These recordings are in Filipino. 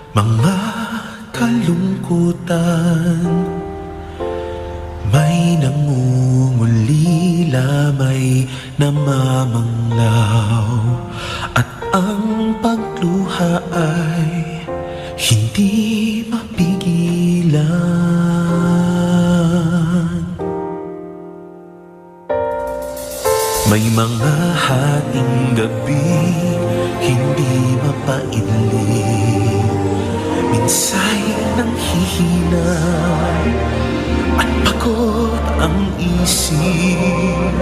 Mga kalungkutan, may nangungulila, may namamanglaw, at ang pagluha ay hindi mapigilan. May mga hating gabi hindi mapaidlip, minsa'y nanghihina at pagod ang isip.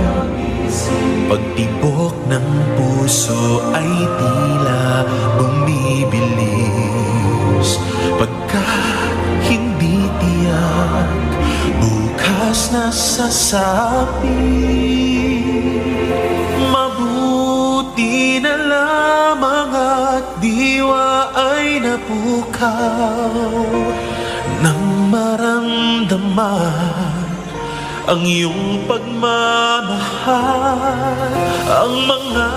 Pagtibok ng puso ay tila bumibilis, pagkat hindi tiyak bukas na sasabi. Mabuti na lamang at diwa ay napukaw nang maramdaman ang iyong pagmamahal. Ang mga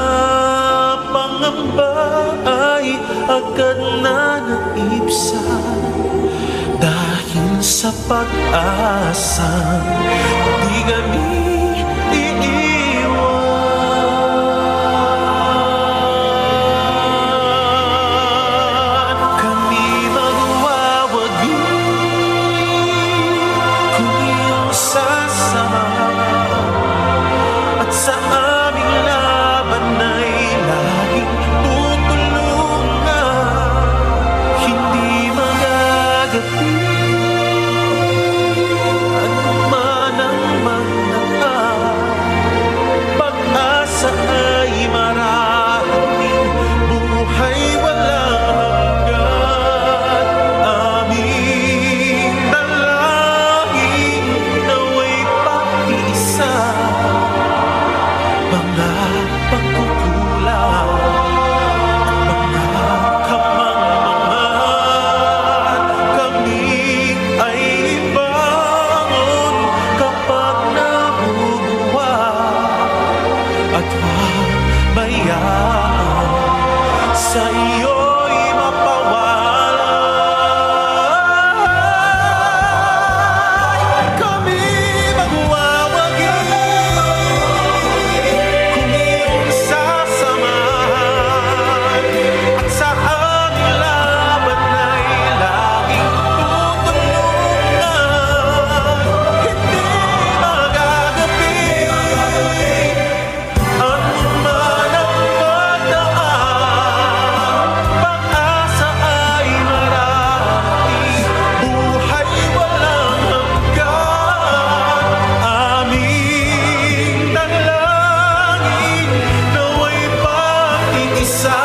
pangamba ay agad na naibsan dahil sa pag-asang di kami iiwan. Kami magwawagi kung iyong sasama, at sa aming laban ay laging tutulungan. Hindi magagapi anuman ang magdaan, pag-asa ay maraming, buhay walang hanggan. Aming dalangin nawa'y pag-iisa, mga pagkukulang, mga kamangmangan, kami ay ibangon kapag nabubuwa, at huwag bayaan sa iyo'y mapawalay. Kami magwawagi kung iyong sasamahan, at sa aming laban ay laging tutulungan. Hindi magagapi anuman ang magdaan, pag-asa ay mararating, buhay walang hanggan. Aming dalangin nawa'y pag-iisa,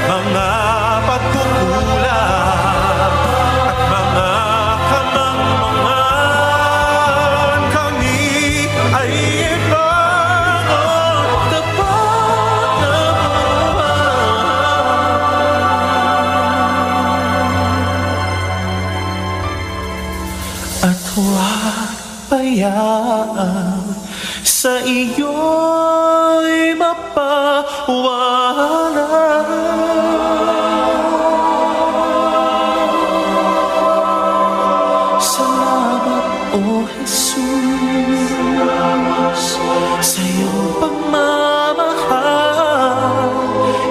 mga pagkukulang at mga kamangmangan, kami ay ibangon tapat na buhay, at huwag bayaan sa iyo'y mapawalay. Salamat, O Jesus, sa iyong pagmamahal.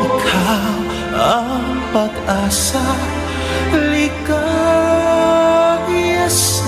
Ikaw ang pag-asa, ligaya sa